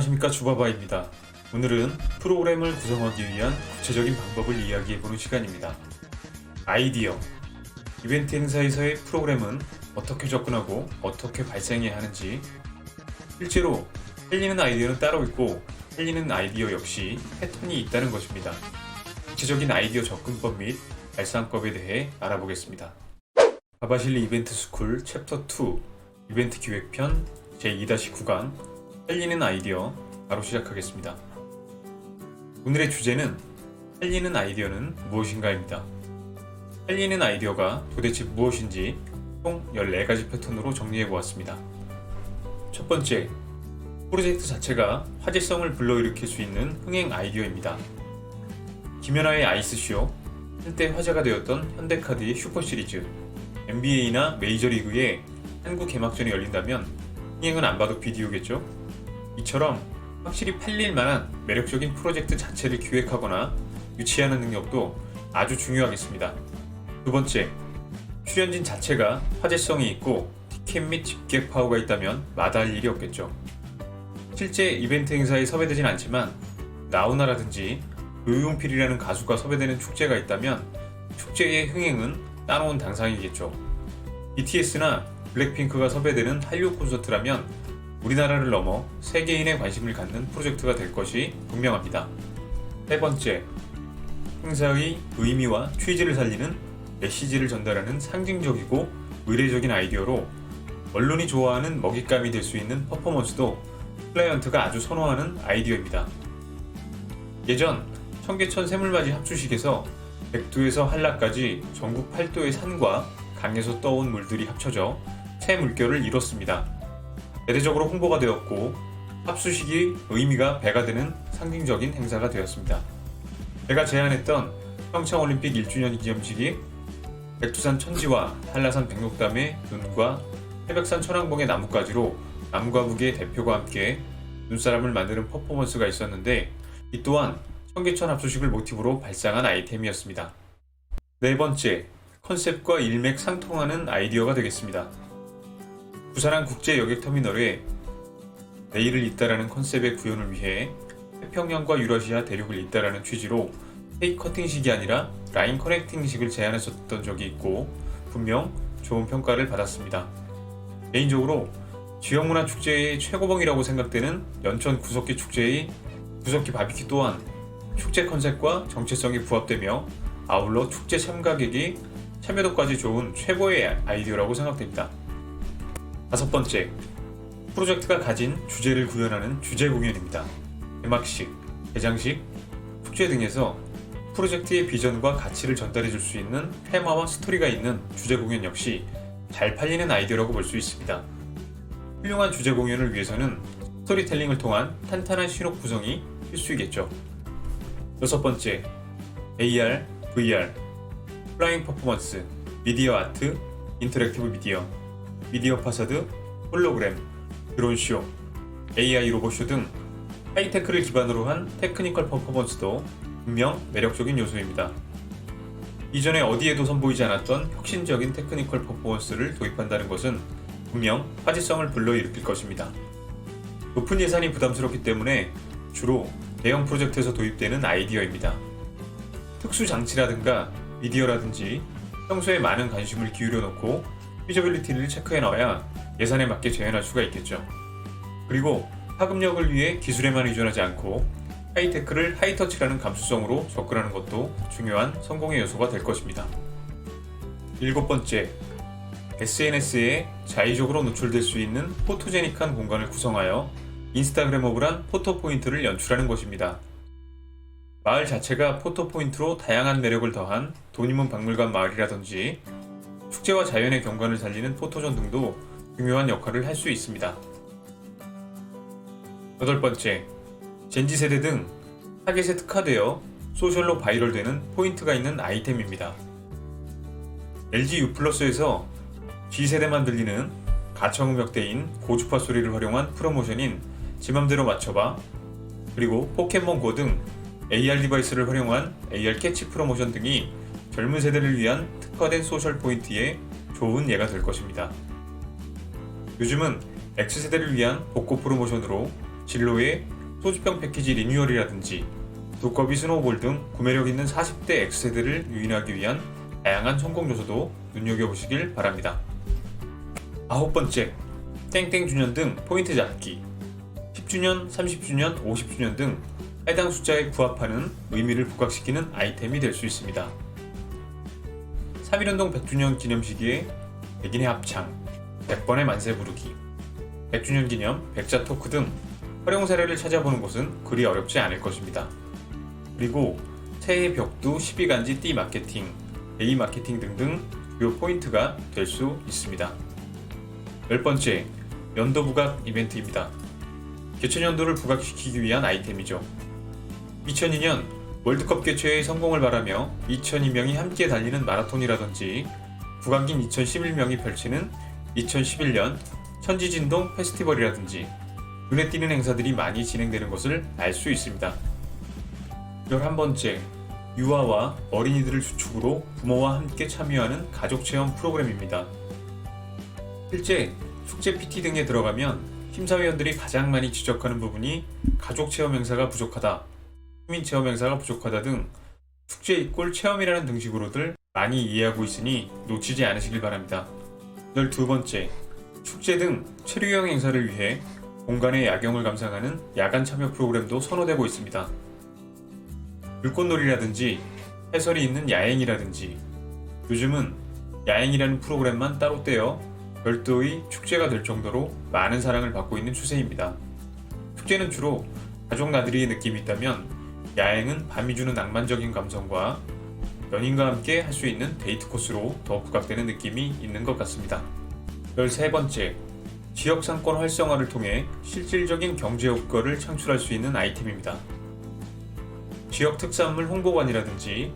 안녕하십니까, 주바바입니다. 오늘은 프로그램을 구성하기 위한 구체적인 방법을 이야기해보는 시간입니다. 아이디어. 이벤트 행사에서의 프로그램은 어떻게 접근하고 어떻게 발생해야 하는지, 실제로 헬리는 아이디어는 따로 있고 헬리는 아이디어 역시 패턴이 있다는 것입니다. 구체적인 아이디어 접근법 및 발상법에 대해 알아보겠습니다. 바바실리 이벤트 스쿨 챕터 2 이벤트 기획편 제2-9강 헬리는 아이디어, 바로 시작하겠습니다. 오늘의 주제는 헬리는 아이디어는 무엇인가입니다. 헬리는 아이디어가 도대체 무엇인지 총 14가지 패턴으로 정리해보았습니다. 첫 번째, 프로젝트 자체가 화제성을 불러일으킬 수 있는 흥행 아이디어입니다. 김연아의 아이스쇼, 한때 화제가 되었던 현대카드의 슈퍼시리즈, NBA나 메이저리그의 한국 개막전이 열린다면 흥행은 안 봐도 비디오겠죠? 이처럼 확실히 팔릴 만한 매력적인 프로젝트 자체를 기획하거나 유치하는 능력도 아주 중요하겠습니다. 두 번째, 출연진 자체가 화제성이 있고 티켓 및 집객 파워가 있다면 마다할 일이 없겠죠. 실제 이벤트 행사에 섭외되진 않지만 나훈아라든지 조용필이라는 가수가 섭외되는 축제가 있다면 축제의 흥행은 따놓은 당상이겠죠. BTS나 블랙핑크가 섭외되는 한류 콘서트라면 우리나라를 넘어 세계인의 관심을 갖는 프로젝트가 될 것이 분명합니다. 세 번째, 행사의 의미와 취지를 살리는 메시지를 전달하는 상징적이고 의례적인 아이디어로 언론이 좋아하는 먹잇감이 될 수 있는 퍼포먼스도 클라이언트가 아주 선호하는 아이디어입니다. 예전 청계천 새물맞이 합주식에서 백두에서 한라까지 전국 8도의 산과 강에서 떠온 물들이 합쳐져 새 물결을 이뤘습니다. 대대적으로 홍보가 되었고 합수식이 의미가 배가 되는 상징적인 행사가 되었습니다. 제가 제안했던 평창올림픽 1주년 기념식이 백두산 천지와 한라산 백록담의 눈과 태백산 천왕봉의 나뭇가지로 남과 북의 대표가 함께 눈사람을 만드는 퍼포먼스가 있었는데 이 또한 청계천 합수식을 모티브로 발상한 아이템이었습니다. 네 번째, 컨셉과 일맥상통하는 아이디어가 되겠습니다. 부산항 국제여객터미널에 내일을 잇다라는 컨셉의 구현을 위해 태평양과 유라시아 대륙을 잇다라는 취지로 케이크 커팅식이 아니라 라인 커넥팅식을 제안했었던 적이 있고 분명 좋은 평가를 받았습니다. 개인적으로 지역문화축제의 최고봉이라고 생각되는 연천 구석기 축제의 구석기 바비큐 또한 축제 컨셉과 정체성이 부합되며 아울러 축제 참가객이 참여도까지 좋은 최고의 아이디어라고 생각됩니다. 다섯 번째, 프로젝트가 가진 주제를 구현하는 주제 공연입니다. 개막식, 개장식, 축제 등에서 프로젝트의 비전과 가치를 전달해 줄 수 있는 테마와 스토리가 있는 주제 공연 역시 잘 팔리는 아이디어라고 볼 수 있습니다. 훌륭한 주제 공연을 위해서는 스토리텔링을 통한 탄탄한 신호 구성이 필수이겠죠. 여섯 번째, AR, VR, 플라잉 퍼포먼스, 미디어 아트, 인터랙티브 미디어, 미디어 파사드, 홀로그램, 드론쇼, AI 로봇쇼 등 하이테크를 기반으로 한 테크니컬 퍼포먼스도 분명 매력적인 요소입니다. 이전에 어디에도 선보이지 않았던 혁신적인 테크니컬 퍼포먼스를 도입한다는 것은 분명 화제성을 불러일으킬 것입니다. 높은 예산이 부담스럽기 때문에 주로 대형 프로젝트에서 도입되는 아이디어입니다. 특수 장치라든가 미디어라든지 평소에 많은 관심을 기울여 놓고 피저빌리티를 체크해 나와야 예산에 맞게 재현할 수가 있겠죠. 그리고 파급력을 위해 기술에만 의존하지 않고 하이테크를 하이터치라는 감수성으로 접근하는 것도 중요한 성공의 요소가 될 것입니다. 일곱 번째, SNS에 자의적으로 노출될 수 있는 포토제닉한 공간을 구성하여 인스타그래머블한 포토 포인트를 연출하는 것입니다. 마을 자체가 포토 포인트로 다양한 매력을 더한 돈이문 박물관 마을이라든지 축제와 자연의 경관을 살리는 포토존 등도 중요한 역할을 할 수 있습니다. 여덟 번째, 젠지 세대 등 타겟에 특화되어 소셜로 바이럴되는 포인트가 있는 아이템입니다. LG U+에서 G세대만 들리는 가청음역대인 고주파 소리를 활용한 프로모션인 지맘대로 맞춰봐, 그리고 포켓몬고 등 AR 디바이스를 활용한 AR 캐치 프로모션 등이 젊은 세대를 위한 특화된 소셜 포인트의 좋은 예가 될 것입니다. 요즘은 X세대를 위한 복고 프로모션으로 진로의 소주병 패키지 리뉴얼이라든지 두꺼비 스노우볼 등 구매력 있는 40대 X세대를 유인하기 위한 다양한 성공 요소도 눈여겨보시길 바랍니다. 9번째, 땡땡 주년 등 포인트 잡기. 10주년, 30주년, 50주년 등 해당 숫자에 부합하는 의미를 부각시키는 아이템이 될 수 있습니다. 3.1운동 100주년 기념 시기에 백인의 합창, 100번의 만세 부르기, 100주년 기념 백자 토크 등 활용 사례를 찾아보는 것은 그리 어렵지 않을 것입니다. 그리고 새해 벽두 12간지 띠 마케팅, 데이 마케팅 등등 주요 포인트가 될 수 있습니다. 10번째, 연도 부각 이벤트입니다. 개최연도를 부각시키기 위한 아이템이죠. 2002년 월드컵 개최의 성공을 바라며 2002명이 함께 달리는 마라톤이라든지 국악인 2011명이 펼치는 2011년 천지진동 페스티벌이라든지 눈에 띄는 행사들이 많이 진행되는 것을 알 수 있습니다. 11번째, 유아와 어린이들을 주축으로 부모와 함께 참여하는 가족체험 프로그램입니다. 실제 축제 PT 등에 들어가면 심사위원들이 가장 많이 지적하는 부분이 가족체험 행사가 부족하다, 시민체험 행사가 부족하다 등 축제 이꼴 체험이라는 등식으로들 많이 이해하고 있으니 놓치지 않으시길 바랍니다. 12번째, 축제 등 체류형 행사를 위해 공간의 야경을 감상하는 야간 참여 프로그램도 선호되고 있습니다. 불꽃놀이라든지 해설이 있는 야행이라든지 요즘은 야행이라는 프로그램만 따로 떼어 별도의 축제가 될 정도로 많은 사랑을 받고 있는 추세입니다. 축제는 주로 가족 나들이의 느낌이 있다면 야행은 밤이 주는 낭만적인 감성과 연인과 함께 할 수 있는 데이트 코스로 더 부각되는 느낌이 있는 것 같습니다. 13번째, 지역 상권 활성화를 통해 실질적인 경제 효과를 창출할 수 있는 아이템입니다. 지역 특산물 홍보관이라든지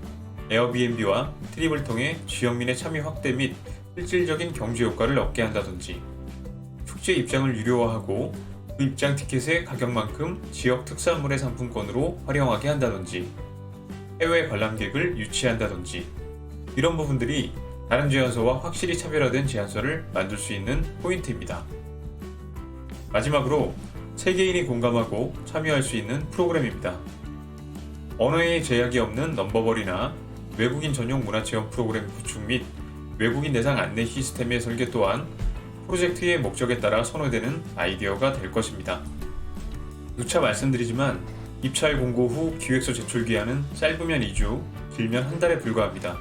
에어비앤비와 트립을 통해 지역민의 참여 확대 및 실질적인 경제 효과를 얻게 한다든지 축제 입장을 유료화하고 그 입장 티켓의 가격만큼 지역 특산물의 상품권으로 활용하게 한다든지 해외 관람객을 유치한다든지 이런 부분들이 다른 제안서와 확실히 차별화된 제안서를 만들 수 있는 포인트입니다. 마지막으로 세계인이 공감하고 참여할 수 있는 프로그램입니다. 언어의 제약이 없는 넘버벌이나 외국인 전용 문화체험 프로그램 구축 및 외국인 대상 안내 시스템의 설계 또한 프로젝트의 목적에 따라 선호되는 아이디어가 될 것입니다. 누차 말씀드리지만 입찰 공고 후 기획서 제출 기한은 짧으면 2주, 길면 한 달에 불과합니다.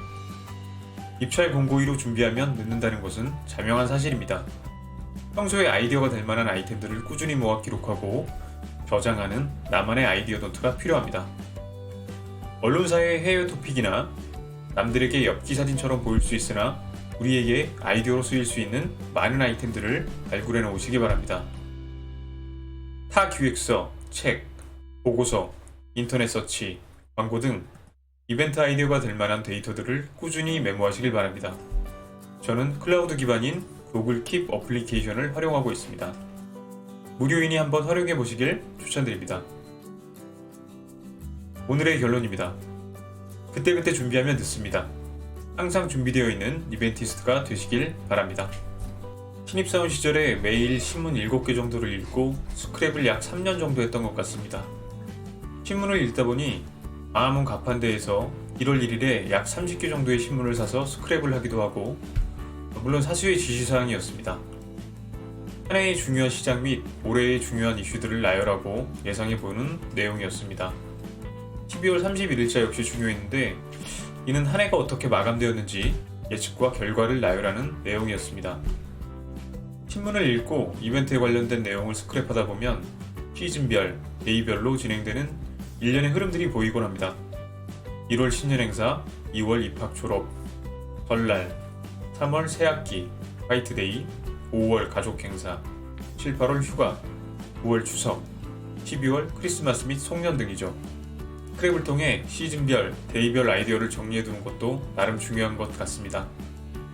입찰 공고일로 준비하면 늦는다는 것은 자명한 사실입니다. 평소에 아이디어가 될 만한 아이템들을 꾸준히 모아 기록하고 저장하는 나만의 아이디어 노트가 필요합니다. 언론사의 해외 토픽이나 남들에게 엽기 사진처럼 보일 수 있으나 우리에게 아이디어로 쓰일 수 있는 많은 아이템들을 발굴해 놓으시기 바랍니다. 타 기획서, 책, 보고서, 인터넷 서치, 광고 등 이벤트 아이디어가 될 만한 데이터들을 꾸준히 메모하시길 바랍니다. 저는 클라우드 기반인 구글 킵 어플리케이션을 활용하고 있습니다. 무료이니 한번 활용해 보시길 추천드립니다. 오늘의 결론입니다. 그때그때 준비하면 늦습니다. 항상 준비되어 있는 이벤티스트가 되시길 바랍니다. 신입사원 시절에 매일 신문 7개 정도를 읽고 스크랩을 약 3년 정도 했던 것 같습니다. 신문을 읽다 보니 광화문 가판대에서 1월 1일에 약 30개 정도의 신문을 사서 스크랩을 하기도 하고 물론 사수의 지시사항이었습니다. 한 해의 중요한 시장 및 올해의 중요한 이슈들을 나열하고 예상해보는 내용이었습니다. 12월 31일자 역시 중요했는데 이는 한 해가 어떻게 마감되었는지 예측과 결과를 나열하는 내용이었습니다. 신문을 읽고 이벤트에 관련된 내용을 스크랩하다 보면 시즌별, 데이별로 진행되는 일련의 흐름들이 보이곤 합니다. 1월 신년행사, 2월 입학 졸업, 설날, 3월 새학기, 화이트데이, 5월 가족행사, 7, 8월 휴가, 9월 추석, 12월 크리스마스 및 송년 등이죠. 스크랩을 통해 시즌별, 데이별 아이디어를 정리해두는 것도 나름 중요한 것 같습니다.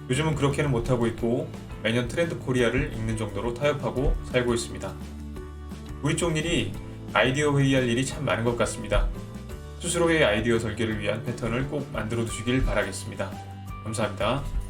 요즘은 그렇게는 못하고 있고 매년 트렌드 코리아를 읽는 정도로 타협하고 살고 있습니다. 우리 쪽 일이 아이디어 회의할 일이 참 많은 것 같습니다. 스스로의 아이디어 설계를 위한 패턴을 꼭 만들어 두시길 바라겠습니다. 감사합니다.